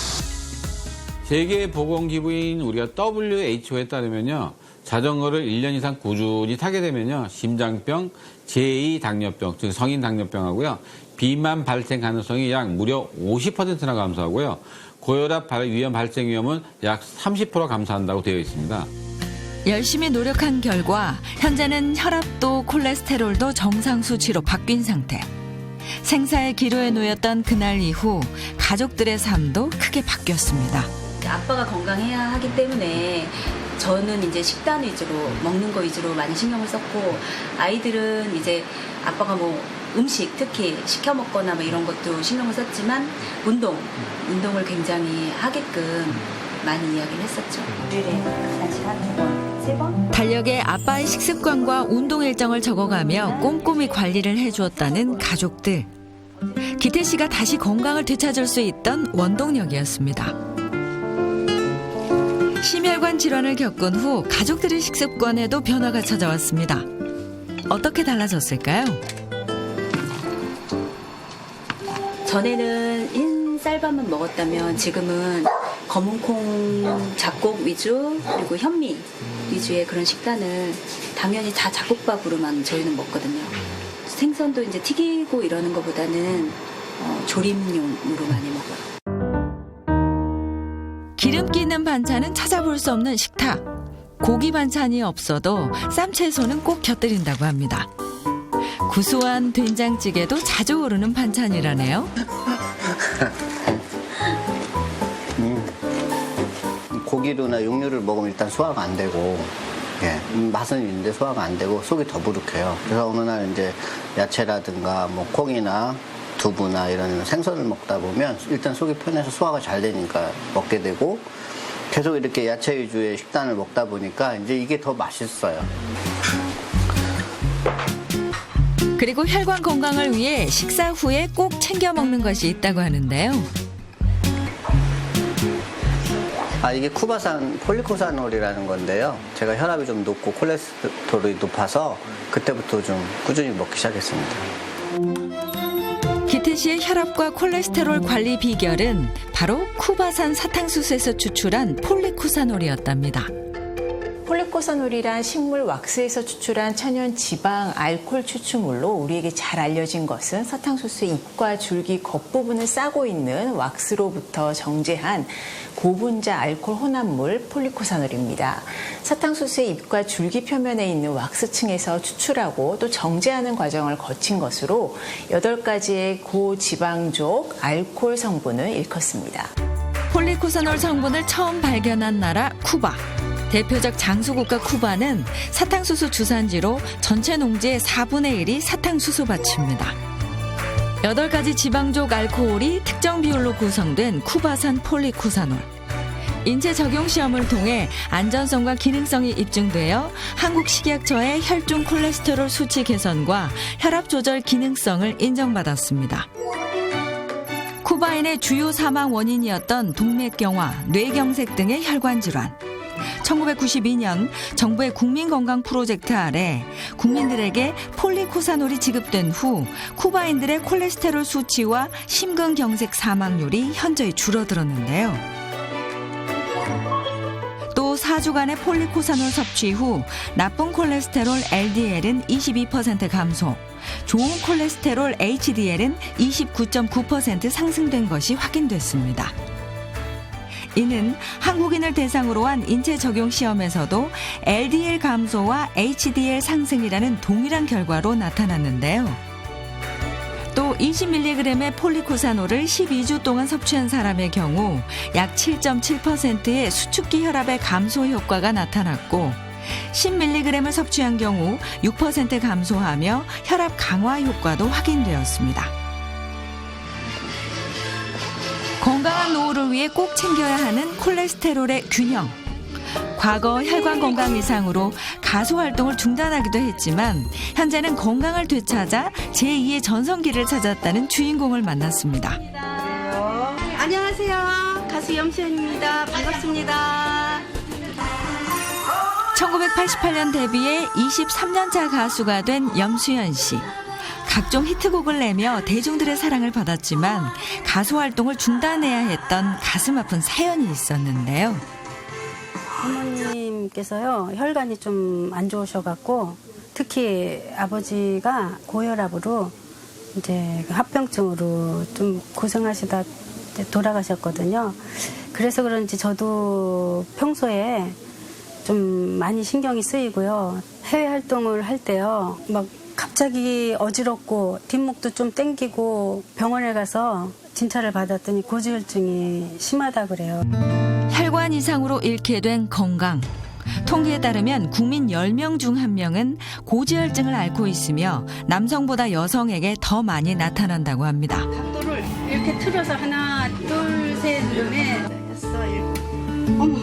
세계보건기구인 우리가 WHO에 따르면요. 자전거를 1년 이상 꾸준히 타게 되면요. 심장병, 제2당뇨병, 즉 성인 당뇨병하고요. 비만 발생 가능성이 약 무려 50%나 감소하고요. 고혈압 위험 발생 위험은 약 30% 감소한다고 되어 있습니다. 열심히 노력한 결과 현재는 혈압도 콜레스테롤도 정상 수치로 바뀐 상태. 생사의 기로에 놓였던 그날 이후 가족들의 삶도 크게 바뀌었습니다. 아빠가 건강해야 하기 때문에 저는 이제 식단 위주로 먹는 거 위주로 많이 신경을 썼고 아이들은 이제 아빠가 뭐 음식 특히 시켜 먹거나 뭐 이런 것도 신경을 썼지만 운동을 굉장히 하게끔 많이 이야기를 했었죠. 일주일에 사실 한 2번, 3번? 달력에 아빠의 식습관과 운동 일정을 적어가며 꼼꼼히 관리를 해주었다는 가족들. 기태 씨가 다시 건강을 되찾을 수 있던 원동력이었습니다. 심혈관 질환을 겪은 후 가족들의 식습관에도 변화가 찾아왔습니다. 어떻게 달라졌을까요? 전에는 흰 쌀밥만 먹었다면 지금은 검은콩 잡곡 위주 그리고 현미 위주의 그런 식단을 당연히 다 잡곡밥으로만 저희는 먹거든요. 생선도 이제 튀기고 이러는 것보다는 조림용으로 많이 먹어요. 기름기 있는 반찬은 찾아볼 수 없는 식탁. 고기 반찬이 없어도 쌈채소는 꼭 곁들인다고 합니다. 구수한 된장찌개도 자주 오르는 반찬이라네요. 고기류나 육류를 먹으면 일단 소화가 안 되고 맛은 있는데 소화가 안 되고 속이 더부룩해요. 그래서 어느 날 이제 야채라든가 뭐 콩이나 두부나 이런 생선을 먹다 보면 일단 속이 편해서 소화가 잘 되니까 먹게 되고 계속 이렇게 야채 위주의 식단을 먹다 보니까 이제 이게 더 맛있어요. 그리고 혈관 건강을 위해 식사 후에 꼭 챙겨 먹는 것이 있다고 하는데요. 이게 쿠바산 폴리코사놀이라는 건데요. 제가 혈압이 좀 높고 콜레스테롤이 높아서 그때부터 좀 꾸준히 먹기 시작했습니다. 기태 씨의 혈압과 콜레스테롤 관리 비결은 바로 쿠바산 사탕수수에서 추출한 폴리코사놀이었답니다. 폴리코사놀이란 식물 왁스에서 추출한 천연 지방 알코올 추출물로 우리에게 잘 알려진 것은 사탕수수의 잎과 줄기 겉부분을 싸고 있는 왁스로부터 정제한 고분자 알코올 혼합물 폴리코사놀입니다. 사탕수수의 잎과 줄기 표면에 있는 왁스층에서 추출하고 또 정제하는 과정을 거친 것으로 8가지의 고지방족 알코올 성분을 일컫습니다. 폴리코사놀 성분을 처음 발견한 나라 쿠바. 대표적 장수국가 쿠바는 사탕수수 주산지로 전체 농지의 4분의 1이 사탕수수밭입니다. 8가지 지방족 알코올이 특정 비율로 구성된 쿠바산 폴리코사놀. 인체 적용 시험을 통해 안전성과 기능성이 입증되어 한국식약처의 혈중 콜레스테롤 수치 개선과 혈압 조절 기능성을 인정받았습니다. 쿠바인의 주요 사망 원인이었던 동맥경화, 뇌경색 등의 혈관 질환. 1992년 정부의 국민건강 프로젝트 아래 국민들에게 폴리코사놀이 지급된 후 쿠바인들의 콜레스테롤 수치와 심근경색 사망률이 현저히 줄어들었는데요. 또 4주간의 폴리코사놀 섭취 후 나쁜 콜레스테롤 LDL은 22% 감소, 좋은 콜레스테롤 HDL은 29.9% 상승된 것이 확인됐습니다. 이는 한국인을 대상으로 한 인체 적용 시험에서도 LDL 감소와 HDL 상승이라는 동일한 결과로 나타났는데요. 또 20mg의 폴리코사놀을 12주 동안 섭취한 사람의 경우 약 7.7%의 수축기 혈압의 감소 효과가 나타났고 10mg을 섭취한 경우 6% 감소하며 혈압 강화 효과도 확인되었습니다. 건강한 노후를 위해 꼭 챙겨야 하는 콜레스테롤의 균형. 과거 혈관 건강 이상으로 가수 활동을 중단하기도 했지만 현재는 건강을 되찾아 제2의 전성기를 찾았다는 주인공을 만났습니다. 안녕하세요. 가수 염수연입니다. 반갑습니다. 1988년 데뷔해 23년차 가수가 된 염수연 씨. 각종 히트곡을 내며 대중들의 사랑을 받았지만 가수 활동을 중단해야 했던 가슴 아픈 사연이 있었는데요. 어머님께서요, 혈관이 좀 안 좋으셔갖고, 특히 아버지가 고혈압으로 이제 합병증으로 좀 고생하시다 돌아가셨거든요. 그래서 그런지 저도 평소에 좀 많이 신경이 쓰이고요. 해외 활동을 할 때요, 막 갑자기 어지럽고 뒷목도 좀 땡기고 병원에 가서 진찰을 받았더니 고지혈증이 심하다 그래요. 혈관 이상으로 잃게 된 건강. 통계에 따르면 국민 10명 중 1명은 고지혈증을 앓고 있으며 남성보다 여성에게 더 많이 나타난다고 합니다. 각도를 이렇게 틀어서 하나, 둘, 셋, 넷, 여섯, 일곱. 어머,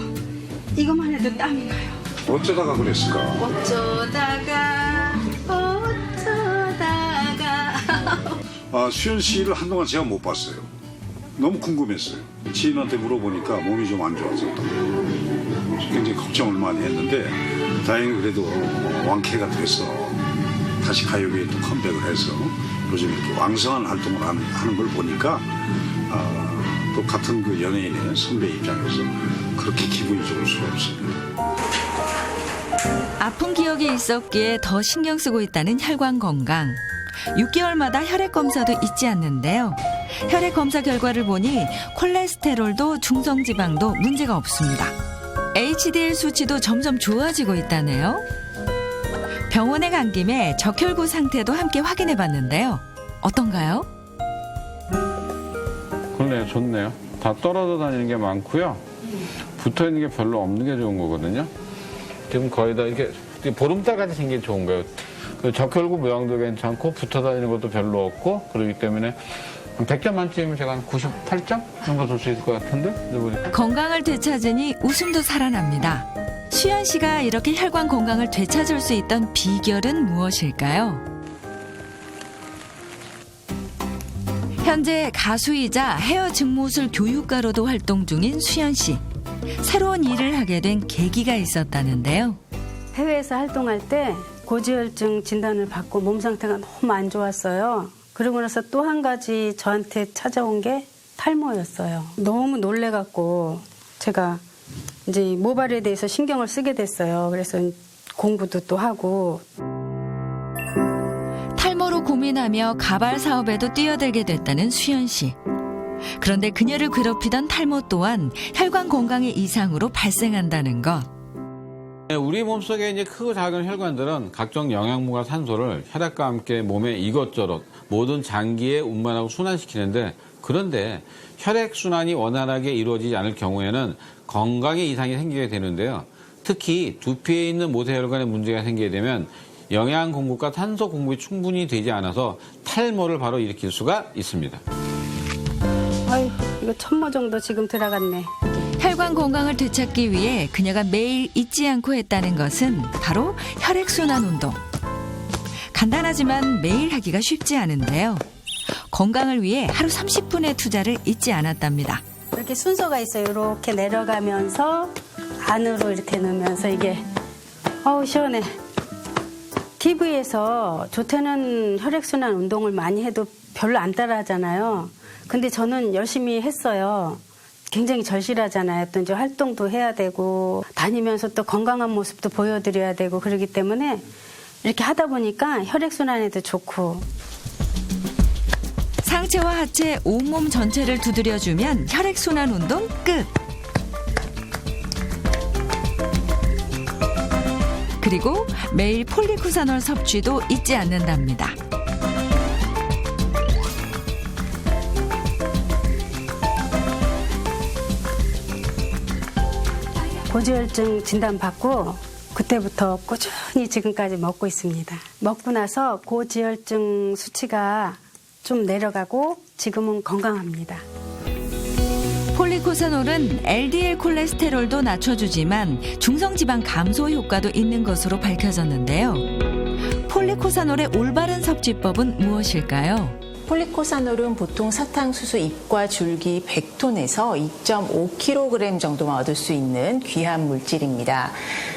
이것만 해도 땀이 가요. 어쩌다가 그랬을까? 어쩌다가. 수연 씨를 한동안 제가 못 봤어요. 너무 궁금했어요. 지인한테 물어보니까 몸이 좀 안 좋았었던 거예요. 굉장히 걱정을 많이 했는데 다행히 그래도 완쾌가 돼서 다시 가요계에 또 컴백을 해서 요즘 이렇게 왕성한 활동을 하는 걸 보니까 또 같은 그 연예인의 선배 입장에서 그렇게 기분이 좋을 수가 없습니다. 아픈 기억이 있었기에 더 신경 쓰고 있다는 혈관 건강. 6개월마다 혈액 검사도 잊지 않는데요. 혈액 검사 결과를 보니 콜레스테롤도 중성지방도 문제가 없습니다. HDL 수치도 점점 좋아지고 있다네요. 병원에 간 김에 적혈구 상태도 함께 확인해 봤는데요. 어떤가요? 그러네요. 좋네요. 다 떨어져 다니는 게 많고요. 붙어 있는 게 별로 없는 게 좋은 거거든요. 지금 거의 다 이렇게 보름달같이 생긴 게 좋은 거예요. 적혈구 모양도 괜찮고 붙어 다니는 것도 별로 없고 그러기 때문에 한 100점 만점이면 제가 한 98점 정도 줄 수 있을 것 같은데. 건강을 되찾으니 웃음도 살아납니다. 수연 씨가 이렇게 혈관 건강을 되찾을 수 있던 비결은 무엇일까요? 현재 가수이자 헤어 증모술 교육가로도 활동 중인 수연 씨. 새로운 일을 하게 된 계기가 있었다는데요. 해외에서 활동할 때 고지혈증 진단을 받고 몸 상태가 너무 안 좋았어요. 그러고 나서 또 한 가지 저한테 찾아온 게 탈모였어요. 너무 놀래갖고 제가 이제 모발에 대해서 신경을 쓰게 됐어요. 그래서 공부도 또 하고. 탈모로 고민하며 가발 사업에도 뛰어들게 됐다는 수연 씨. 그런데 그녀를 괴롭히던 탈모 또한 혈관 건강의 이상으로 발생한다는 것. 우리 몸속에 이제 크고 작은 혈관들은 각종 영양분과 산소를 혈액과 함께 몸의 이것저것 모든 장기에 운반하고 순환시키는데, 그런데 혈액 순환이 원활하게 이루어지지 않을 경우에는 건강에 이상이 생기게 되는데요. 특히 두피에 있는 모세혈관에 문제가 생기게 되면 영양 공급과 산소 공급이 충분히 되지 않아서 탈모를 바로 일으킬 수가 있습니다. 아유, 이거 1000모 정도 지금 들어갔네. 혈관 건강을 되찾기 위해 그녀가 매일 잊지 않고 했다는 것은 바로 혈액순환 운동. 간단하지만 매일 하기가 쉽지 않은데요. 건강을 위해 하루 30분의 투자를 잊지 않았답니다. 이렇게 순서가 있어요. 이렇게 내려가면서 안으로 이렇게 넣으면서 이게 어우 시원해. TV에서 좋다는 혈액순환 운동을 많이 해도 별로 안 따라하잖아요. 근데 저는 열심히 했어요. 굉장히 절실하잖아요. 또 이제 활동도 해야 되고 다니면서 또 건강한 모습도 보여드려야 되고 그러기 때문에 이렇게 하다 보니까 혈액순환에도 좋고. 상체와 하체, 온몸 전체를 두드려주면 혈액순환 운동 끝. 그리고 매일 폴리쿠사놀 섭취도 잊지 않는답니다. 고지혈증 진단받고 그때부터 꾸준히 지금까지 먹고 있습니다. 먹고 나서 고지혈증 수치가 좀 내려가고 지금은 건강합니다. 폴리코사놀은 LDL 콜레스테롤도 낮춰주지만 중성지방 감소 효과도 있는 것으로 밝혀졌는데요. 폴리코사놀의 올바른 섭취법은 무엇일까요? 폴리코사놀은 보통 사탕수수 잎과 줄기 100톤에서 2.5kg 정도만 얻을 수 있는 귀한 물질입니다.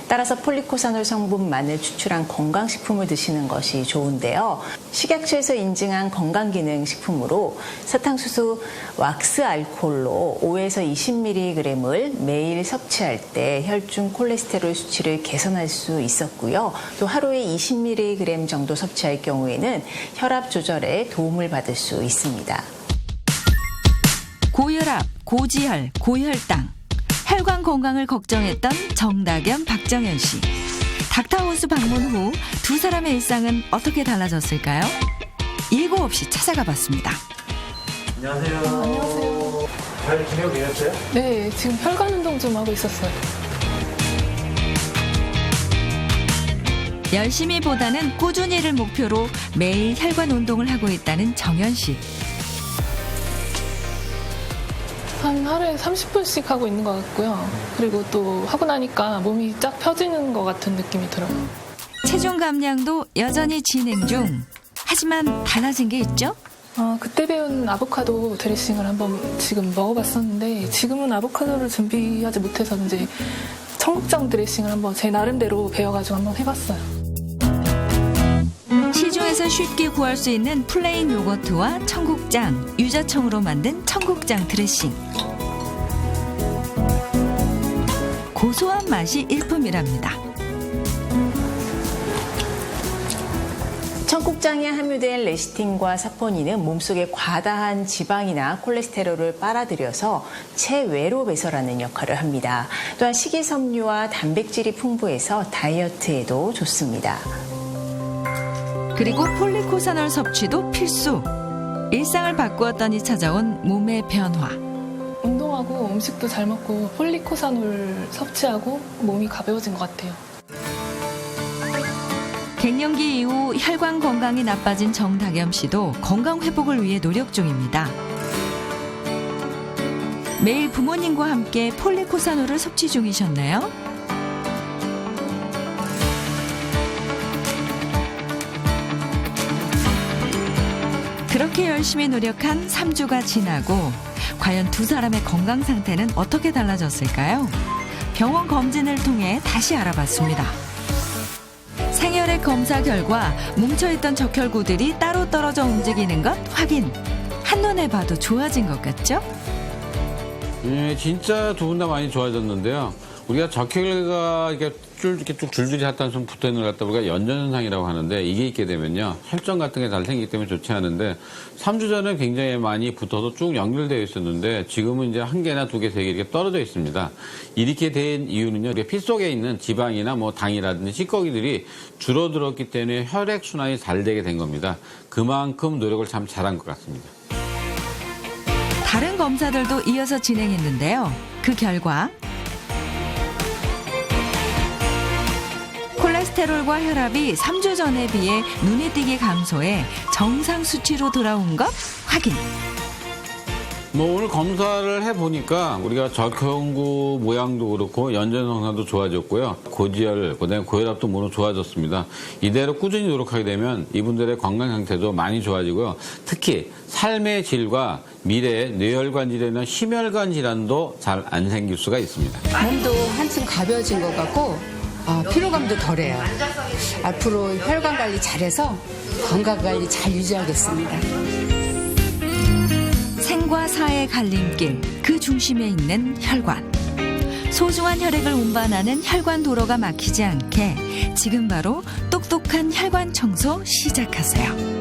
따라서 폴리코사놀 성분만을 추출한 건강식품을 드시는 것이 좋은데요. 식약처에서 인증한 건강기능식품으로 사탕수수 왁스 알코올로 5에서 20mg을 매일 섭취할 때 혈중 콜레스테롤 수치를 개선할 수 있었고요. 또 하루에 20mg 정도 섭취할 경우에는 혈압 조절에 도움을 받을 수 있습니다. 고혈압, 고지혈, 고혈당, 혈관 건강을 걱정했던 정다겸, 박정현 씨. 닥터하우스 방문 후 두 사람의 일상은 어떻게 달라졌을까요? 예고 없이 찾아가 봤습니다. 안녕하세요. 안녕하세요. 잘 지내고 계셨어요? 네, 지금 혈관 운동 좀 하고 있었어요. 열심히보다는 꾸준히를 목표로 매일 혈관 운동을 하고 있다는 정현 씨. 한 하루에 30분씩 하고 있는 것 같고요. 그리고 또 하고 나니까 몸이 쫙 펴지는 것 같은 느낌이 들어요. 체중 감량도 여전히 진행 중. 하지만 달라진 게 있죠? 그때 배운 아보카도 드레싱을 한번 지금 먹어봤었는데 지금은 아보카도를 준비하지 못해서 이제 청국장 드레싱을 한번 제 나름대로 배워가지고 한번 해봤어요. 시중에서 쉽게 구할 수 있는 플레인 요거트와 청국장, 유자청으로 만든 청국장 드레싱. 고소한 맛이 일품이랍니다. 청국장에 함유된 레시틴과 사포닌은 몸속에 과다한 지방이나 콜레스테롤을 빨아들여서 체외로 배설하는 역할을 합니다. 또한 식이섬유와 단백질이 풍부해서 다이어트에도 좋습니다. 그리고 폴리코사놀 섭취도 필수. 일상을 바꾸었더니 찾아온 몸의 변화. 운동하고 음식도 잘 먹고 폴리코사놀 섭취하고 몸이 가벼워진 것 같아요. 갱년기 이후 혈관 건강이 나빠진 정다겸 씨도 건강 회복을 위해 노력 중입니다. 매일 부모님과 함께 폴리코사놀을 섭취 중이셨나요? 그렇게 열심히 노력한 3주가 지나고 과연 두 사람의 건강 상태는 어떻게 달라졌을까요? 병원 검진을 통해 다시 알아봤습니다. 생혈액 검사 결과 뭉쳐있던 적혈구들이 따로 떨어져 움직이는 것 확인. 한눈에 봐도 좋아진 것 같죠? 네, 진짜 두 분 다 많이 좋아졌는데요. 우리가 적혈구가 이렇게 쭉 줄줄이 핫한손 붙어 있는 걸 갖다 우리가 연전현상이라고 하는데 이게 있게 되면요. 혈전 같은 게 잘 생기기 때문에 좋지 않은데 3주 전에 굉장히 많이 붙어서 쭉 연결되어 있었는데 지금은 이제 1개나 2개, 3개 이렇게 떨어져 있습니다. 이렇게 된 이유는요. 피 속에 있는 지방이나 뭐 당이라든지 찌꺼기들이 줄어들었기 때문에 혈액 순환이 잘 되게 된 겁니다. 그만큼 노력을 참 잘한 것 같습니다. 다른 검사들도 이어서 진행했는데요. 그 결과 콜레스테롤과 혈압이 3주 전에 비해 눈에 띄게 감소해 정상 수치로 돌아온 것 확인. 뭐 오늘 검사를 해보니까 우리가 적혈구 모양도 그렇고 연전현상도 좋아졌고요. 고지혈, 그다음에 고혈압도 모두 좋아졌습니다. 이대로 꾸준히 노력하게 되면 이분들의 건강 상태도 많이 좋아지고요. 특히 삶의 질과 미래의 뇌혈관 질환이나 심혈관 질환도 잘 안 생길 수가 있습니다. 몸도 한층 가벼워진 것 같고 피로감도 덜해요. 앞으로 혈관 관리 잘해서 건강 관리 잘 유지하겠습니다. 생과 사의 갈림길 그 중심에 있는 혈관. 소중한 혈액을 운반하는 혈관 도로가 막히지 않게 지금 바로 똑똑한 혈관 청소 시작하세요.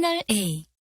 채널 A